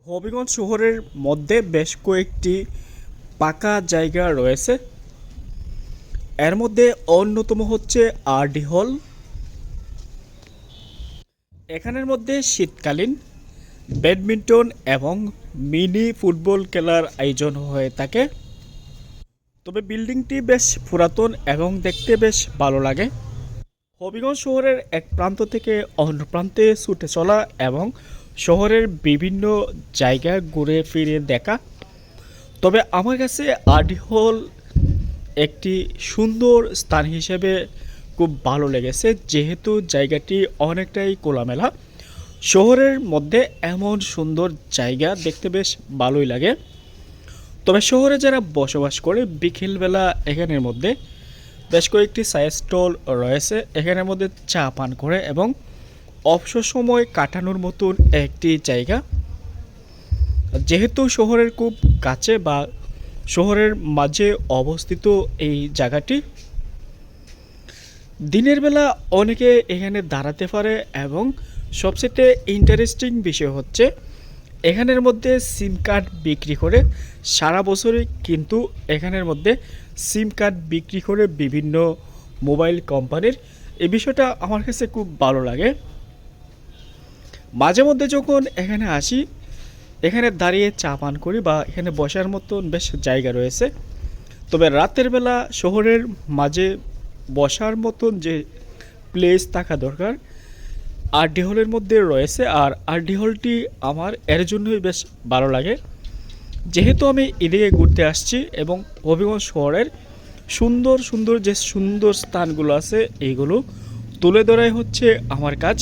হবিগঞ্জ শহরের মধ্যে বেশ কয়েকটি পাকা জায়গা রয়েছে। এর মধ্যে অন্যতম হচ্ছে আরডি হল। এখানের মধ্যে শীতকালীন ব্যাডমিন্টন এবং মিনি ফুটবল খেলার আয়োজন হয়ে থাকে। তবে বিল্ডিংটি বেশ পুরাতন এবং দেখতে বেশ ভালো লাগে। হবিগঞ্জ শহরের এক প্রান্ত থেকে অন্য প্রান্তে ছুটে চলা এবং শহরের বিভিন্ন জায়গা ঘুরে ফিরে দেখা। তবে আমার কাছে আরডি হল একটি সুন্দর স্থান হিসেবে খুব ভালো লেগেছে, যেহেতু জায়গাটি অনেকটাই খোলামেলা। শহরের মধ্যে এমন সুন্দর জায়গা দেখতে বেশ ভালোই লাগে। তবে শহরে যারা বসবাস করে বিকেলবেলা এখানের মধ্যে বেশ কয়েকটি চায়ের স্টল রয়েছে, এখানের মধ্যে চা পান করে এবং অবসর সময় কাটানোর মতন একটি জায়গা। যেহেতু শহরের খুব কাছে বা শহরের মাঝে অবস্থিত এই জায়গাটি, দিনের বেলা অনেকে এখানে দাঁড়াতে পারে এবং সবচেয়ে ইন্টারেস্টিং বিষয় হচ্ছে এখানের মধ্যে সিম কার্ড বিক্রি করে সারা বছরই কিন্তু এখানের মধ্যে সিম কার্ড বিক্রি করে বিভিন্ন মোবাইল কোম্পানির। এই বিষয়টা আমার কাছে খুব ভালো লাগে। মাঝে মধ্যে যখন এখানে আসি, এখানে দাঁড়িয়ে চা পান করি বা এখানে বসার মতন বেশ জায়গা রয়েছে। তবে রাতের বেলা শহরের মাঝে বসার মতন যে প্লেস থাকা দরকার আরডি হলের মধ্যে রয়েছে। আর আরডি হলটি আমার এর জন্যই বেশ ভালো লাগে, যেহেতু আমি এদিকে ঘুরতে আসছি এবং হবিগঞ্জ শহরের সুন্দর সুন্দর যে সুন্দর স্থানগুলো আছে এইগুলো তুলে ধরাই হচ্ছে আমার কাজ।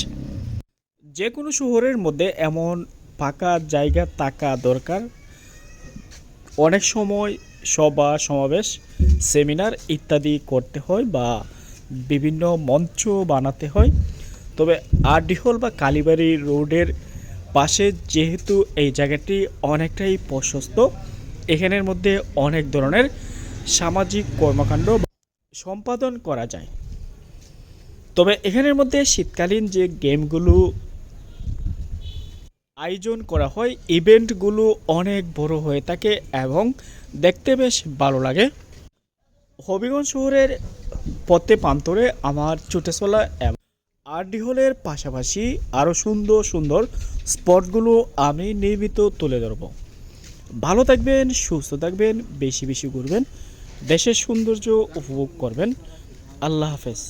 যে কোনো শহরের মধ্যে এমন ফাঁকা জায়গা থাকা দরকার। অনেক সময় সভা সমাবেশ সেমিনার ইত্যাদি করতে হয় বা বিভিন্ন মঞ্চ বানাতে হয়। তবে আরডি হল বা কালীবাড়ি রোডের পাশে যেহেতু এই জায়গাটি অনেকটাই প্রশস্ত, এখানের মধ্যে অনেক ধরনের সামাজিক কর্মকাণ্ড সম্পাদন করা যায়। তবে এখানের মধ্যে শীতকালীন যে গেমগুলো আয়োজন করা হয়, ইভেন্টগুলো অনেক বড় হয়ে থাকে এবং দেখতে বেশ ভালো লাগে। হবিগঞ্জ শহরের পথে প্রান্তরে আমার ছুটে চলা আরডি হলের পাশাপাশি আরও সুন্দর সুন্দর স্পটগুলো আমি নিয়মিত তুলে ধরব। ভালো থাকবেন, সুস্থ থাকবেন, বেশি বেশি ঘুরবেন, দেশের সৌন্দর্য উপভোগ করবেন। আল্লাহ হাফেজ।